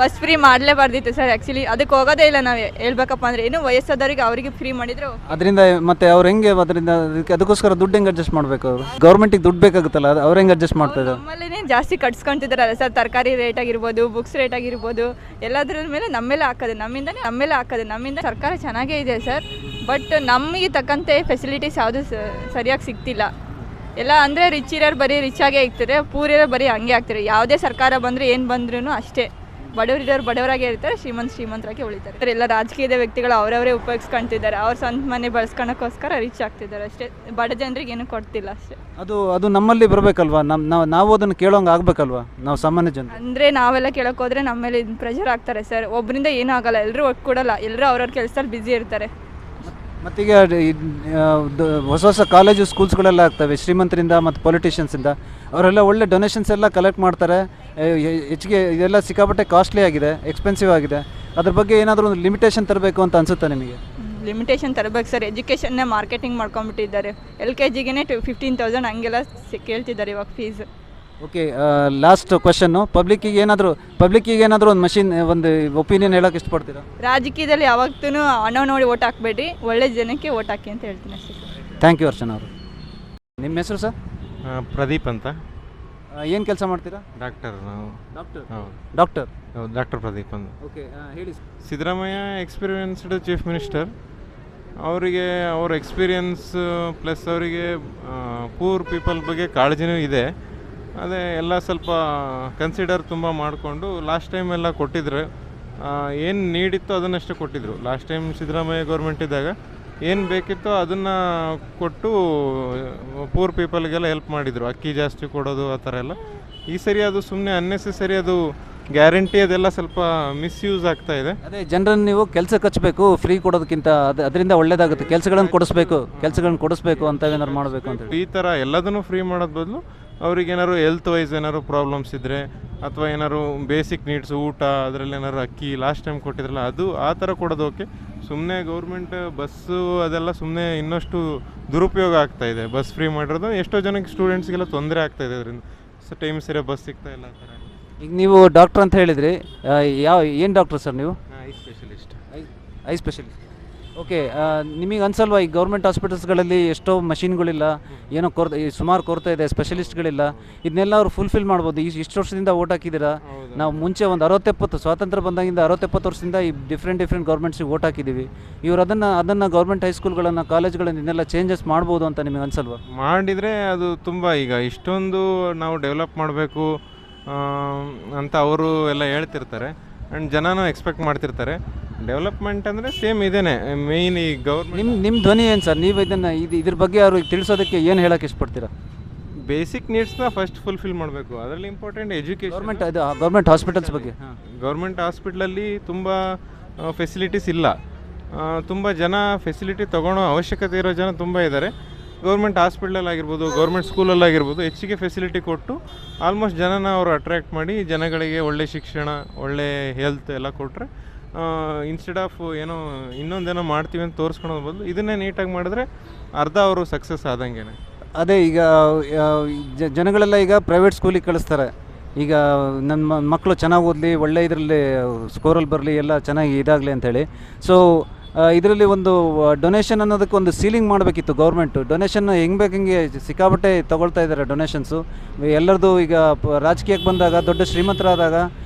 Bus free ಮಾಡಲೇಬಾರ್ದಿತ್ತು sir. Actually ಅದಕ್ಕೆ ಹೋಗೋದೇ ಇಲ್ಲ ನಾವು ಹೇಳ್ಬೇಕಪ್ಪ ಅಂದರೆ. ಏನು ವಯಸ್ಸಾದವರಿಗೆ ಅವರಿಗೆ ಫ್ರೀ ಮಾಡಿದ್ರು ಅದರಿಂದ ಮತ್ತೆ ಅವ್ರು ಹೆಂಗೆ ಅದರಿಂದ ಅದಕ್ಕೋಸ್ಕರ ದುಡ್ಡು ಹೆಂಗೆ ಅಡ್ಜಸ್ಟ್ ಮಾಡಬೇಕು? ಅವರು ಗೌರ್ಮೆಂಟಿಗೆ ದುಡ್ಡು ಬೇಕಾಗುತ್ತಲ್ಲ, ಅವ್ರು ಹೆಂಗೆ ಅಡ್ಜಸ್ಟ್ ಮಾಡ್ತಾ ಇದ್ದಾರೆ? ನಮ್ಮಲ್ಲೇ ಜಾಸ್ತಿ ಕಟ್ಸ್ಕೊಂತಿದ್ದಾರಲ್ಲ ಸರ್. ತರಕಾರಿ ರೇಟ್ ಆಗಿರ್ಬೋದು, ಬುಕ್ಸ್ ರೇಟ್ ಆಗಿರ್ಬೋದು, ಎಲ್ಲದ್ರ ಮೇಲೆ ನಮ್ಮೇಲೆ ಹಾಕೋದು. ನಮ್ಮಿಂದ ಸರ್ಕಾರ ಚೆನ್ನಾಗೇ ಇದೆ ಸರ್. ಬಟ್ ನಮಗೆ ತಕ್ಕಂತೆ ಫೆಸಿಲಿಟೀಸ್ ಯಾವುದು ಸರಿಯಾಗಿ ಸಿಗ್ತಿಲ್ಲ. ಎಲ್ಲ ಅಂದರೆ ರಿಚ್ ಇರೋರು ಬರೀ ರಿಚ್ ಆಗೇ ಇರ್ತಾರೆ, ಪೂರ್ ಇರೋರು ಬರೀ ಹಂಗೆ ಆಗ್ತಾರೆ. ಯಾವುದೇ ಸರ್ಕಾರ ಬಂದರೆ ಏನು ಬಂದ್ರೂ ಅಷ್ಟೇ, ಬಡವರಿರೋರು ಬಡವರಾಗೇ ಇರ್ತಾರೆ, ಶ್ರೀಮಂತರಾಗಿ ಉಳಿತಾರೆ. ಎಲ್ಲ ರಾಜಕೀಯದ ವ್ಯಕ್ತಿಗಳು ಅವರವರೇ ಉಪಯೋಗಿಸ್ಕೊಳ್ತಿದ್ದಾರೆ. ಅವ್ರ ಸ್ವಂತ ಮನೆ ಬಳಸ್ಕೊಳಕ್ಕೋಸ್ಕರ ರಿಚ್ ಆಗ್ತಿದ್ದಾರೆ ಅಷ್ಟೇ. ಬಡ ಜನರಿಗೆ ಏನು ಕೊಡ್ತಿಲ್ಲ ಅಷ್ಟೇ. ಅದು ನಮ್ಮಲ್ಲಿ ಬರಬೇಕಲ್ವಾ? ನಾವು ಅದನ್ನು ಕೇಳೋಂಗೆ ಆಗಬೇಕಲ್ವಾ ನಾವು ಸಾಮಾನ್ಯ ಜನ? ಅಂದರೆ ನಾವೆಲ್ಲ ಕೇಳೋಕೆ ಹೋದರೆ ನಮ್ಮ ಮೇಲೆ ಪ್ರೆಷರ್ ಆಗ್ತಾರೆ ಸರ್. ಒಬ್ಬರಿಂದ ಏನೂ ಆಗಲ್ಲ, ಎಲ್ಲರೂ ಒಟ್ಟು ಕೊಡಲ್ಲ. ಎಲ್ಲರೂ ಅವ್ರವ್ರ ಕೆಲಸದಲ್ಲಿ ಬ್ಯುಸಿ ಇರ್ತಾರೆ. ಮತ್ತೀಗ ಹೊಸ ಹೊಸ ಕಾಲೇಜು ಸ್ಕೂಲ್ಸ್ಗಳೆಲ್ಲ ಆಗ್ತವೆ ಶ್ರೀಮಂತರಿಂದ ಮತ್ತು ಪೊಲಿಟಿಷಿಯನ್ಸಿಂದ. ಅವರೆಲ್ಲ ಒಳ್ಳೆ ಡೊನೇಷನ್ಸ್ ಎಲ್ಲ ಕಲೆಕ್ಟ್ ಮಾಡ್ತಾರೆ. ಹೆಚ್ಚಿಗೆ ಇದೆಲ್ಲ ಸಿಕ್ಕಾಪಟ್ಟೆ ಕಾಸ್ಟ್ಲಿ ಆಗಿದೆ, ಎಕ್ಸ್ಪೆನ್ಸಿವ್ ಆಗಿದೆ. ಅದ್ರ ಬಗ್ಗೆ ಏನಾದರೂ ಒಂದು ಲಿಮಿಟೇಷನ್ ತರಬೇಕು ಅಂತ ಅನಿಸುತ್ತಾ ನಿಮಗೆ? ಲಿಮಿಟೇಷನ್ ತರಬೇಕು ಸರ್. ಎಜುಕೇಷನ್ನೇ ಮಾರ್ಕೆಟಿಂಗ್ ಮಾಡ್ಕೊಂಡ್ಬಿಟ್ಟಿದ್ದಾರೆ. LKGಗೆ 15,000 ಹಂಗೆಲ್ಲ ಕೇಳ್ತಿದ್ದಾರೆ ಇವಾಗ ಫೀಸ್. Okay, last question. ಪಬ್ಲಿಕ್ಕಿಗೆ ಏನಾದರೂ ಒಂದು ಒಂದು ಒಪಿನಿಯನ್ ಹೇಳೋಕೆ ಇಷ್ಟಪಡ್ತೀರಾ? ರಾಜಕೀಯದಲ್ಲಿ ಯಾವತ್ತೂ ಹಣ ನೋಡಿ ಓಟ್ ಹಾಕಬೇಡಿ, ಒಳ್ಳೆ ಜನಕ್ಕೆ ಓಟ್ ಹಾಕಿ ಅಂತ ಹೇಳ್ತೀನಿ ಅಷ್ಟೇ. ಥ್ಯಾಂಕ್ ಯು ಅರ್ಚನಾ ಅವರು. ನಿಮ್ಮ ಹೆಸರು ಸರ್? ಪ್ರದೀಪ್ ಅಂತ. ಏನು ಕೆಲಸ ಮಾಡ್ತೀರಾ? ಡಾಕ್ಟರ್. ನಾವು ಡಾಕ್ಟರ್ ಪ್ರದೀಪ್ ಅಂತ. ಓಕೆ, ಹೇಳಿ. Siddaramaiah experienced chief minister. ಅವರಿಗೆ ಅವ್ರ ಎಕ್ಸ್ಪೀರಿಯನ್ಸ್ ಪ್ಲಸ್ ಅವರಿಗೆ ಪೂರ್ ಪೀಪಲ್ ಬಗ್ಗೆ ಕಾಳಜಿನೂ ಇದೆ. ಅದೇ ಎಲ್ಲ ಸ್ವಲ್ಪ ಕನ್ಸಿಡರ್ ತುಂಬ ಮಾಡಿಕೊಂಡು ಲಾಸ್ಟ್ ಟೈಮ್ ಎಲ್ಲ ಕೊಟ್ಟಿದ್ರು. ಏನು ನೀಡಿತ್ತು ಅದನ್ನಷ್ಟೇ ಕೊಟ್ಟಿದ್ದರು. ಲಾಸ್ಟ್ ಟೈಮ್ ಸಿದ್ದರಾಮಯ್ಯ ಗೌರ್ಮೆಂಟ್ ಇದ್ದಾಗ ಏನು ಬೇಕಿತ್ತೋ ಅದನ್ನು ಕೊಟ್ಟು ಪೂರ್ ಪೀಪಲ್ಗೆಲ್ಲ ಹೆಲ್ಪ್ ಮಾಡಿದರು. ಅಕ್ಕಿ ಜಾಸ್ತಿ ಕೊಡೋದು ಆ ಥರ ಎಲ್ಲ. ಈ ಸರಿ ಅದು ಸುಮ್ಮನೆ ಅನ್ನೆಸೆಸರಿ, ಅದು ಗ್ಯಾರಂಟಿ ಅದೆಲ್ಲ ಸ್ವಲ್ಪ ಮಿಸ್ಯೂಸ್ ಆಗ್ತಾ ಇದೆ. ಅದೇ ಜನರನ್ನು ನೀವು ಕೆಲಸಕ್ಕೆ ಹಚ್ಚಬೇಕು, ಫ್ರೀ ಕೊಡೋದಕ್ಕಿಂತ ಅದರಿಂದ ಒಳ್ಳೇದಾಗುತ್ತೆ. ಕೆಲಸಗಳನ್ನು ಕೊಡಿಸ್ಬೇಕು ಅಂತ ಏನಾದ್ರು ಮಾಡಬೇಕು ಅಂತ. ಈ ಥರ ಎಲ್ಲದನ್ನು ಫ್ರೀ ಮಾಡೋದು ಬದಲು ಅವ್ರಿಗೇನಾದ್ರು ಹೆಲ್ತ್ ವೈಸ್ ಏನಾದ್ರು ಪ್ರಾಬ್ಲಮ್ಸ್ ಇದ್ದರೆ ಅಥವಾ ಏನಾದ್ರು ಬೇಸಿಕ್ ನೀಡ್ಸ್, ಊಟ, ಅದರಲ್ಲಿ ಏನಾದ್ರು ಅಕ್ಕಿ ಲಾಸ್ಟ್ ಟೈಮ್ ಕೊಟ್ಟಿದ್ರಲ್ಲ ಅದು ಆ ಥರ ಕೊಡೋದು ಓಕೆ. ಸುಮ್ಮನೆ ಗೌರ್ಮೆಂಟ್ ಬಸ್ಸು ಅದೆಲ್ಲ ಸುಮ್ಮನೆ ಇನ್ನಷ್ಟು ದುರುಪಯೋಗ ಆಗ್ತಾಯಿದೆ. ಬಸ್ ಫ್ರೀ ಮಾಡಿರೋದು ಎಷ್ಟೋ ಜನಕ್ಕೆ ಸ್ಟೂಡೆಂಟ್ಸ್ಗೆಲ್ಲ ತೊಂದರೆ ಆಗ್ತಾಯಿದೆ. ಅದರಿಂದ ಟೈಮ್ ಸರಿಯಾಗಿ ಬಸ್ ಸಿಗ್ತಾ ಇಲ್ಲ ಆ ಥರ. ಈಗ ನೀವು ಡಾಕ್ಟ್ರ್ ಅಂತ ಹೇಳಿದ್ರಿ, ಏನು ಡಾಕ್ಟ್ರ್ ಸರ್ ನೀವು? I specialist. ಓಕೆ, ನಿಮಗೆ ಅನ್ಸಲ್ವಾ ಈ ಗೌರ್ಮೆಂಟ್ ಹಾಸ್ಪಿಟಲ್ಸ್ಗಳಲ್ಲಿ ಎಷ್ಟೋ ಮಷಿನ್ಗಳಿಲ್ಲ, ಏನೋ ಸುಮಾರು ಕೊರತೆ ಇದೆ, ಸ್ಪೆಷಲಿಸ್ಟ್ಗಳಿಲ್ಲ. ಇದನ್ನೆಲ್ಲ ಅವ್ರು ಫುಲ್ಫಿಲ್ ಮಾಡ್ಬೋದು. ಇಷ್ಟು ವರ್ಷದಿಂದ ಓಟ್ ಹಾಕಿದ್ದೀರಾ. ನಾವು ಮುಂಚೆ ಒಂದು 60-70 ಸ್ವಾತಂತ್ರ್ಯ ಬಂದಾಗಿಂದ 60-70 ವರ್ಷದಿಂದ ಈ ಡಿಫ್ರೆಂಟ್ ಗೌರ್ಮೆಂಟ್ಸಿಗೆ ಓಟ್ ಹಾಕಿದ್ದೀವಿ. ಇವರು ಅದನ್ನು ಗೌರ್ಮೆಂಟ್ ಹೈಸ್ಕೂಲ್ಗಳನ್ನು, ಕಾಲೇಜ್ಗಳನ್ನು ಇದನ್ನೆಲ್ಲ ಚೇಂಜಸ್ ಮಾಡ್ಬೋದು ಅಂತ ನಿಮಗೆ ಅನ್ಸಲ್ವಾ? ಮಾಡಿದರೆ ಅದು ತುಂಬ ಈಗ ಇಷ್ಟೊಂದು ನಾವು ಡೆವಲಪ್ ಮಾಡಬೇಕು ಅಂತ ಅವರು ಎಲ್ಲ ಹೇಳ್ತಿರ್ತಾರೆ. ಆ್ಯಂಡ್ ಜನನೂ ಎಕ್ಸ್ಪೆಕ್ಟ್ ಮಾಡ್ತಿರ್ತಾರೆ. ಡೆವಲಪ್ಮೆಂಟ್ ಅಂದರೆ ಸೇಮ್ ಇದೇನೆ ಮೇಯ್ನ್. ಈ ಗೌರ್ಮೆಂಟ್ ನಿಮ್ಮ ಧ್ವನಿ ಏನು ಸರ್? ನೀವು ಇದ್ರ ಬಗ್ಗೆ ಅವ್ರಿಗೆ ತಿಳಿಸೋದಕ್ಕೆ ಏನು ಹೇಳೋಕ್ಕೆ ಇಷ್ಟಪಡ್ತೀರಾ? ಬೇಸಿಕ್ ನೀಡ್ಸ್ನ ಫಸ್ಟ್ ಫುಲ್ಫಿಲ್ ಮಾಡಬೇಕು. ಅದರಲ್ಲಿ ಇಂಪಾರ್ಟೆಂಟ್ ಎಜುಕೇಷನ್. ಗೌರ್ಮೆಂಟ್ ಹಾಸ್ಪಿಟಲ್ಸ್ ಬಗ್ಗೆ, ಗೌರ್ಮೆಂಟ್ ಹಾಸ್ಪಿಟ್ಲಲ್ಲಿ ತುಂಬ ಫೆಸಿಲಿಟೀಸ್ ಇಲ್ಲ. ತುಂಬ ಜನ ಫೆಸಿಲಿಟಿ ತೊಗೊಳ್ಳೋ ಅವಶ್ಯಕತೆ ಇರೋ ಜನ ತುಂಬ ಇದ್ದಾರೆ. ಗೌರ್ಮೆಂಟ್ ಹಾಸ್ಪಿಟ್ಲಲ್ಲಾಗಿರ್ಬೋದು, ಗೌರ್ಮೆಂಟ್ ಸ್ಕೂಲಲ್ಲಾಗಿರ್ಬೋದು ಹೆಚ್ಚಿಗೆ ಫೆಸಿಲಿಟಿ ಕೊಟ್ಟು ಆಲ್ಮೋಸ್ಟ್ ಜನನ ಅವರು ಅಟ್ರ್ಯಾಕ್ಟ್ ಮಾಡಿ ಜನಗಳಿಗೆ ಒಳ್ಳೆ ಶಿಕ್ಷಣ, ಒಳ್ಳೆ ಹೆಲ್ತ್ ಎಲ್ಲ ಕೊಟ್ಟರೆ ಇನ್ಸ್ಟೆಡ್ ಆಫ್ ಏನೋ ಇನ್ನೊಂದೇನೋ ಮಾಡ್ತೀವಿ ಅಂತ ತೋರಿಸ್ಕೊಳೋದು ಬದಲು ಇದನ್ನೇ ನೀಟಾಗಿ ಮಾಡಿದ್ರೆ ಅರ್ಧ ಅವರು ಸಕ್ಸಸ್ ಆದಂಗೆ. ಅದೇ ಈಗ ಜನಗಳೆಲ್ಲ ಈಗ ಪ್ರೈವೇಟ್ ಸ್ಕೂಲಿಗೆ ಕಳಿಸ್ತಾರೆ. ಈಗ ನನ್ನ ಮಕ್ಕಳು ಚೆನ್ನಾಗಿ ಓದಲಿ, ಒಳ್ಳೆ ಇದರಲ್ಲಿ ಸ್ಕೋರಲ್ಲಿ ಬರಲಿ, ಎಲ್ಲ ಚೆನ್ನಾಗಿ ಇದಾಗಲಿ ಅಂಥೇಳಿ. ಸೊ ಇದರಲ್ಲಿ ಒಂದು ಡೊನೇಷನ್ ಅನ್ನೋದಕ್ಕೆ ಒಂದು ಸೀಲಿಂಗ್ ಮಾಡಬೇಕಿತ್ತು ಗೌರ್ಮೆಂಟು. ಡೊನೇಷನ್ ಹೆಂಗೆ ಬೇಕಂಗೆ ಸಿಕ್ಕಾಪಟ್ಟೆ ತೊಗೊಳ್ತಾ ಇದ್ದಾರೆ ಡೊನೇಷನ್ಸು. ಎಲ್ಲರದು ಈಗ ರಾಜಕೀಯಕ್ಕೆ ಬಂದಾಗ, ದೊಡ್ಡ ಶ್ರೀಮಂತರಾದಾಗ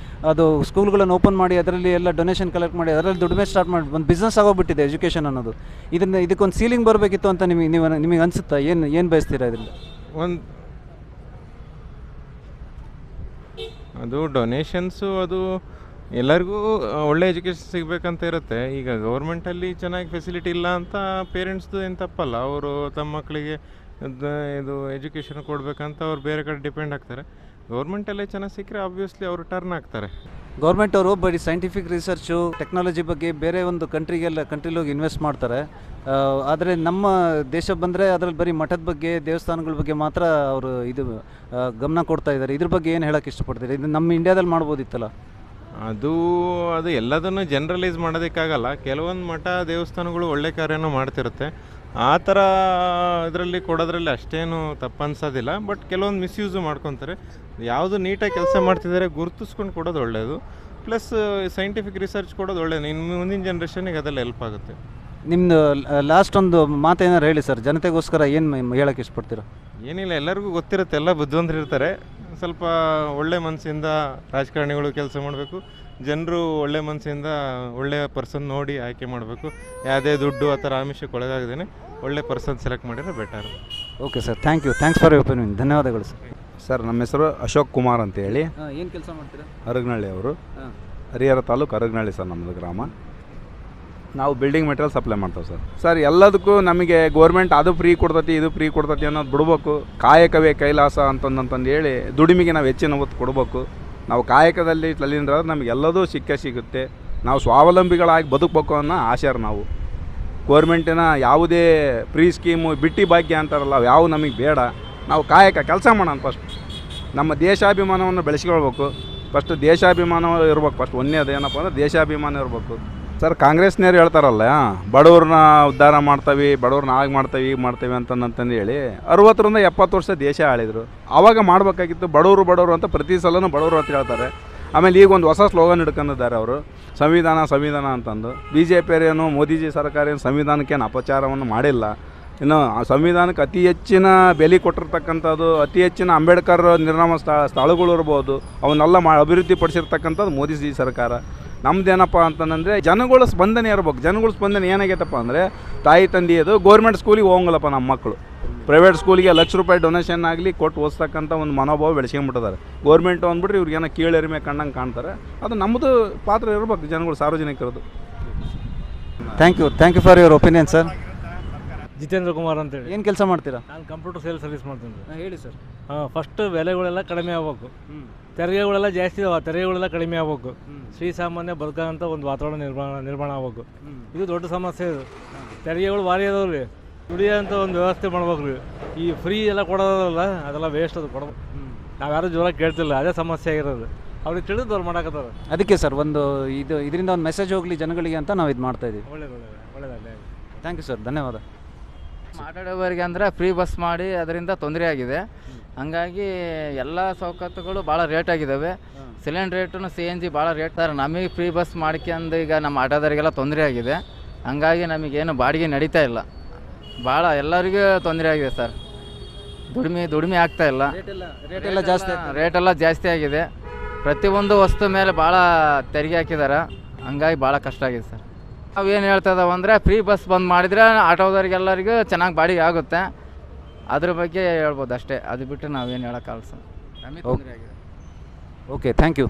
ಅದು ಸ್ಕೂಲ್ಗಳನ್ನು ಓಪನ್ ಮಾಡಿ ಅದರಲ್ಲಿ ಎಲ್ಲ ಡೊನೇಷನ್ ಕಲೆಕ್ಟ್ ಮಾಡಿ ಅದರಲ್ಲಿ ದುಡಿಮೆ ಸ್ಟಾರ್ಟ್ ಮಾಡಿ ಒಂದು ಬಿಸ್ನೆಸ್ ಆಗೋಗ್ಬಿಟ್ಟಿದೆ ಎಜುಕೇಷನ್ ಅನ್ನೋದು. ಇದಕ್ಕೊಂದು ಸೀಲಿಂಗ್ ಬರಬೇಕಿತ್ತು ಅಂತ ನಿಮಗೆ ಅನಿಸುತ್ತಾ? ಏನು ಬಯಸ್ತೀರಾ ಇದರಿಂದ? ಅದು ಡೊನೇಷನ್ಸು ಅದು ಎಲ್ಲರಿಗೂ ಒಳ್ಳೆ ಎಜುಕೇಷನ್ ಸಿಗಬೇಕಂತ ಇರುತ್ತೆ. ಈಗ ಗೌರ್ಮೆಂಟಲ್ಲಿ ಚೆನ್ನಾಗಿ ಫೆಸಿಲಿಟಿ ಇಲ್ಲ ಅಂತ ಪೇರೆಂಟ್ಸ್ದು ಏನು ತಪ್ಪಲ್ಲ. ಅವರು ತಮ್ಮ ಮಕ್ಕಳಿಗೆ ಇದು ಎಜುಕೇಷನ್ ಕೊಡಬೇಕಂತ ಅವ್ರು ಬೇರೆ ಕಡೆ ಡಿಪೆಂಡ್ ಆಗ್ತಾರೆ. ಗೌರ್ಮೆಂಟಲ್ಲೇ ಚೆನ್ನಾಗಿ ಸಿಕ್ಕರೆ ಆಬ್ವಿಯಸ್ಲಿ ಅವರು ಟರ್ನ್ ಆಗ್ತಾರೆ. ಗೌರ್ಮೆಂಟ್ ಅವರು ಬರೀ ಸೈಂಟಿಫಿಕ್ ರಿಸರ್ಚು, ಟೆಕ್ನಾಲಜಿ ಬಗ್ಗೆ ಬೇರೆ ಒಂದು ಕಂಟ್ರಿಲಿ ಹೋಗಿ ಇನ್ವೆಸ್ಟ್ ಮಾಡ್ತಾರೆ. ಆದರೆ ನಮ್ಮ ದೇಶ ಬಂದರೆ ಅದರಲ್ಲಿ ಬರೀ ಮಠದ ಬಗ್ಗೆ, ದೇವಸ್ಥಾನಗಳ ಬಗ್ಗೆ ಮಾತ್ರ ಅವರು ಗಮನ ಕೊಡ್ತಾ ಇದ್ದಾರೆ. ಇದ್ರ ಬಗ್ಗೆ ಏನು ಹೇಳೋಕ್ಕೆ ಇಷ್ಟಪಡ್ತೀರಿ? ಇದು ನಮ್ಮ ಇಂಡಿಯಾದಲ್ಲಿ ಮಾಡ್ಬೋದಿತ್ತಲ್ಲ. ಅದು ಎಲ್ಲದನ್ನು ಜನರಲೈಸ್ ಮಾಡೋದಕ್ಕಾಗಲ್ಲ. ಕೆಲವೊಂದು ಮಠ, ದೇವಸ್ಥಾನಗಳು ಒಳ್ಳೆ ಕಾರ್ಯನೂ ಮಾಡ್ತಿರುತ್ತೆ. ಆ ಥರ ಇದರಲ್ಲಿ ಕೊಡೋದ್ರಲ್ಲಿ ಅಷ್ಟೇನು ತಪ್ಪನ್ಸೋದಿಲ್ಲ. ಬಟ್ ಕೆಲವೊಂದು ಮಿಸ್ಯೂಸು ಮಾಡ್ಕೊತಾರೆ. ಯಾವುದು ನೀಟಾಗಿ ಕೆಲಸ ಮಾಡ್ತಿದ್ದಾರೆ ಗುರುತಿಸ್ಕೊಂಡು ಕೊಡೋದು ಒಳ್ಳೆಯದು. ಪ್ಲಸ್ ಸೈಂಟಿಫಿಕ್ ರಿಸರ್ಚ್ ಕೊಡೋದು ಒಳ್ಳೆಯದು. ಇನ್ನು ಮುಂದಿನ ಜನ್ರೇಷನ್ಗೆ ಅದೆಲ್ಲ ಹೆಲ್ಪ್ ಆಗುತ್ತೆ. ನಿಮ್ಮದು ಲಾಸ್ಟ್ ಒಂದು ಮಾತೇನಾರು ಹೇಳಿ ಸರ್, ಜನತೆಗೋಸ್ಕರ ಏನು ಹೇಳೋಕ್ಕೆ ಇಷ್ಟಪಡ್ತೀರಾ? ಏನಿಲ್ಲ, ಎಲ್ಲರಿಗೂ ಗೊತ್ತಿರುತ್ತೆ, ಎಲ್ಲ ಬುದ್ಧಿವಂತರು ಇರ್ತಾರೆ. ಸ್ವಲ್ಪ ಒಳ್ಳೆ ಮನಸ್ಸಿಂದ ರಾಜಕಾರಣಿಗಳು ಕೆಲಸ ಮಾಡಬೇಕು. ಜನರು ಒಳ್ಳೆ ಮನಸ್ಸಿಂದ ಒಳ್ಳೆಯ ಪರ್ಸನ್ ನೋಡಿ ಆಯ್ಕೆ ಮಾಡಬೇಕು. ಯಾವುದೇ ದುಡ್ಡು ಆ ಥರ ಆಮಿಷಕ್ಕೆ ಒಳಗಾಗದೇನೆ ಒಳ್ಳೆ ಪರ್ಸನ್ ಸೆಲೆಕ್ಟ್ ಮಾಡಿದ್ರೆ better. Okay sir, thanks for your opinion. ಧನ್ಯವಾದಗಳು ಸರ್. ಸರ್, ನಮ್ಮ ಹೆಸರು ಅಶೋಕ್ ಕುಮಾರ್ ಅಂತೇಳಿ, ಏನು ಕೆಲಸ ಮಾಡ್ತೀರಾ? ಅರಗನಹಳ್ಳಿ ಅವರು, ಹರಿಹರ ತಾಲೂಕು ಅರಗನಹಳ್ಳಿ ಸರ್ ನಮ್ಮದು ಗ್ರಾಮ. ನಾವು ಬಿಲ್ಡಿಂಗ್ ಮೆಟೀರಿಯಲ್ ಸಪ್ಲೈ ಮಾಡ್ತೇವೆ ಸರ್. ಎಲ್ಲದಕ್ಕೂ ನಮಗೆ ಗೋರ್ಮೆಂಟ್ ಅದು ಫ್ರೀ ಕೊಡ್ತೈತಿ, ಇದು ಫ್ರೀ ಕೊಡ್ತೈತಿ ಅನ್ನೋದು ಬಿಡ್ಬೇಕು. ಕಾಯಕವೇ ಕೈಲಾಸ ಅಂತಂದು ಹೇಳಿ ದುಡಿಮೆಗೆ ನಾವು ಹೆಚ್ಚಿನ ಒತ್ತು ಕೊಡಬೇಕು. ನಾವು ಕಾಯಕದಲ್ಲಿ ತಲೆಯಿಂದ ನಮಗೆಲ್ಲದೂ ಸಿಗುತ್ತೆ. ನಾವು ಸ್ವಾವಲಂಬಿಗಳಾಗಿ ಬದುಕಬೇಕು ಅನ್ನೋ ಆಶೆರ್ ನಾವು. ಗೋರ್ಮೆಂಟಿನ ಯಾವುದೇ ಫ್ರೀ ಸ್ಕೀಮು, ಬಿಟ್ಟಿ ಭಾಗ್ಯ ಅಂತಾರಲ್ಲ, ಯಾವ ನಮಗೆ ಬೇಡ. ನಾವು ಕಾಯಕ ಕೆಲಸ ಮಾಡೋಣ. ಫಸ್ಟ್ ನಮ್ಮ ದೇಶಾಭಿಮಾನವನ್ನು ಬೆಳೆಸ್ಕೊಳ್ಬೇಕು. ಫಸ್ಟ್ ದೇಶಾಭಿಮಾನ ಇರ್ಬೇಕು. ಫಸ್ಟ್ ಒಂದೇದು ಏನಪ್ಪ ಅಂದರೆ ದೇಶಾಭಿಮಾನ ಇರಬೇಕು ಸರ್. ಕಾಂಗ್ರೆಸ್ನವ್ರು ಹೇಳ್ತಾರಲ್ಲ, ಬಡವ್ರನ್ನ ಉದ್ಧಾರ ಮಾಡ್ತೀವಿ, ಬಡವ್ರನ್ನ ಆಗ ಮಾಡ್ತೀವಿ, ಈಗ ಮಾಡ್ತೀವಿ ಅಂತಂದು ಹೇಳಿ 60ರಿಂದ 70 ವರ್ಷ ದೇಶ ಆಳಿದರು. ಆವಾಗ ಮಾಡಬೇಕಾಗಿತ್ತು ಬಡವರು ಅಂತ ಪ್ರತಿ ಸಲನೂ ಬಡವರು ಅಂತ ಹೇಳ್ತಾರೆ. ಆಮೇಲೆ ಈಗ ಒಂದು ಹೊಸ ಸ್ಲೋಗನ್ ಹಿಡ್ಕೊಂಡಿದ್ದಾರೆ ಅವರು, ಸಂವಿಧಾನ ಅಂತಂದು. BJP ಮೋದಿಜಿ ಸರ್ಕಾರ ಏನು ಸಂವಿಧಾನಕ್ಕೇನು ಅಪಚಾರವನ್ನು ಮಾಡಿಲ್ಲ. ಇನ್ನು ಆ ಸಂವಿಧಾನಕ್ಕೆ ಅತಿ ಹೆಚ್ಚಿನ ಬೆಲೆ ಕೊಟ್ಟಿರ್ತಕ್ಕಂಥದ್ದು, ಅತಿ ಹೆಚ್ಚಿನ ಅಂಬೇಡ್ಕರ್ ನಿರ್ನಾಮ ಸ್ಥಳಗಳು ಇರ್ಬೋದು, ಅವನ್ನೆಲ್ಲ ಅಭಿವೃದ್ಧಿ ಪಡಿಸಿರ್ತಕ್ಕಂಥದ್ದು ಮೋದಿಜಿ ಸರ್ಕಾರ. ನಮ್ದೇನಪ್ಪ ಅಂತಂದರೆ ಜನಗಳ ಸ್ಪಂದನೆ ಇರ್ಬೇಕು. ಜನಗಳ ಸ್ಪಂದನೆ ಏನಾಗೈತಪ್ಪ ಅಂದರೆ, ತಾಯಿ ತಂದೆಯದು ಗೌರ್ಮೆಂಟ್ ಸ್ಕೂಲಿಗೆ ಹೋಗಂಗಿಲ್ಲಪ್ಪ ನಮ್ಮ ಮಕ್ಕಳು, ಪ್ರೈವೇಟ್ ಸ್ಕೂಲಿಗೆ ₹1,00,000 ಡೊನೇಷನ್ ಆಗಲಿ ಕೊಟ್ಟು ಓದಿಸ್ತಕ್ಕಂಥ ಒಂದು ಮನೋಭಾವ ಬೆಳೆಸ್ಕೊಂಡ್ಬಿಟ್ಟಿದ್ದಾರೆ. ಗೌರ್ಮೆಂಟು ಅಂದ್ಬಿಟ್ರೆ ಇವ್ರಿಗೇನೋ ಕೀಳೆರಿಮೆ ಕಂಡಂಗೆ ಕಾಣ್ತಾರೆ. ಅದು ನಮ್ಮದು ಪಾತ್ರ ಇರ್ಬೇಕು, ಜನಗಳು ಸಾರ್ವಜನಿಕರದು. Thank you for your opinion sir. Jitendra Kumar ಅಂತೇಳಿ. ಏನು ಕೆಲಸ ಮಾಡ್ತೀರಾ? ನಾನು ಕಂಪ್ಯೂಟರ್ ಸೇಲ್ ಸರ್ವಿಸ್ ಮಾಡ್ತೀನಿ. ಹೇಳಿ ಸರ್. ಫಸ್ಟ್ ಬೆಲೆಗಳೆಲ್ಲ ಕಡಿಮೆ ಆಗ್ಬೇಕು, ತೆರಿಗೆಗಳೆಲ್ಲ ಜಾಸ್ತಿ ಇದಾವೆ, ತೆರಿಗೆಗಳೆಲ್ಲ ಕಡಿಮೆ ಆಗ್ಬೇಕು, ಶ್ರೀಸಾಮಾನ್ಯ ಬದುಕೋಂಥ ಒಂದು ವಾತಾವರಣ ನಿರ್ಮಾಣ ಆಗ್ಬೇಕು. ಇದು ದೊಡ್ಡ ಸಮಸ್ಯೆ. ಇದು ತೆರಿಗೆಗಳು ಭಾರಿ ಅದಾವೆ ರೀ, ದುಡಿಯೋಂಥ ಒಂದು ವ್ಯವಸ್ಥೆ ಮಾಡ್ಬೇಕು ರೀ. ಈ ಫ್ರೀ ಎಲ್ಲ ಕೊಡೋದಲ್ಲ, ಅದೆಲ್ಲ ವೇಸ್ಟ್. ಅದು ಕೊಡ್ಬೇಕು. ನಾವು ಯಾರು ಜೋರಾಗಿ ಕೇಳ್ತಿಲ್ಲ, ಅದೇ ಸಮಸ್ಯೆ ಆಗಿರೋದು. ಅವ್ರಿಗೆ ತಿಳಿದು ಅವ್ರು ಮಾಡಕತ್ತಾರೆ. ಅದಕ್ಕೆ ಸರ್ ಒಂದು ಇದರಿಂದ ಒಂದು ಮೆಸೇಜ್ ಹೋಗಲಿ ಜನಗಳಿಗೆ ಅಂತ ನಾವು ಇದು ಮಾಡ್ತಾ ಇದ್ದೀವಿ. ಒಳ್ಳೆಯದಲ್ಲ. ಥ್ಯಾಂಕ್ ಯು ಸರ್, ಧನ್ಯವಾದ. ಮಾತಾಡೋವರಿಗೆ ಅಂದರೆ ಫ್ರೀ ಬಸ್ ಮಾಡಿ ಅದರಿಂದ ತೊಂದರೆ ಆಗಿದೆ. ಹಂಗಾಗಿ ಎಲ್ಲ ಸವಕತ್ತುಗಳು ಭಾಳ ರೇಟ್ ಆಗಿದ್ದಾವೆ. ಸಿಲಿಂಡರ್ ರೇಟು CNG ಭಾಳ ರೇಟ್. ಸರ್, ನಮಗೆ ಫ್ರೀ ಬಸ್ ಮಾಡ್ಕೊಂಡು ಈಗ ನಮ್ಮ ಆಟೋದವರಿಗೆಲ್ಲ ತೊಂದರೆ ಆಗಿದೆ. ಹಂಗಾಗಿ ನಮಗೇನು ಬಾಡಿಗೆ ನಡೀತಾ ಇಲ್ಲ. ಭಾಳ ಎಲ್ಲರಿಗೂ ತೊಂದರೆ ಆಗಿದೆ ಸರ್. ದುಡಿಮೆ ಆಗ್ತಾ ಇಲ್ಲ. ರೇಟೆಲ್ಲ ಜಾಸ್ತಿ ಆಗಿದೆ. ಪ್ರತಿಯೊಂದು ವಸ್ತು ಮೇಲೆ ಭಾಳ ತೆರಿಗೆ ಹಾಕಿದ್ದಾರೆ. ಹಂಗಾಗಿ ಭಾಳ ಕಷ್ಟ ಆಗಿದೆ ಸರ್. ನಾವೇನು ಹೇಳ್ತಾ ಇದ್ದಾವೆ ಅಂದರೆ, ಫ್ರೀ ಬಸ್ ಬಂದ್ ಮಾಡಿದರೆ ಆಟೋದವ್ರಿಗೆಲ್ಲರಿಗೂ ಚೆನ್ನಾಗಿ ಬಾಡಿಗೆ ಆಗುತ್ತೆ. ಅದ್ರ ಬಗ್ಗೆ ಹೇಳ್ಬೋದು ಅಷ್ಟೇ. ಅದು ಬಿಟ್ಟು ನಾವೇನು ಹೇಳೋಕ್ಕಾಗಲ್ಲ ಸರ್. ನಮಗೆ ತೊಂದರೆ ಆಗಿದೆ. Okay, thank you.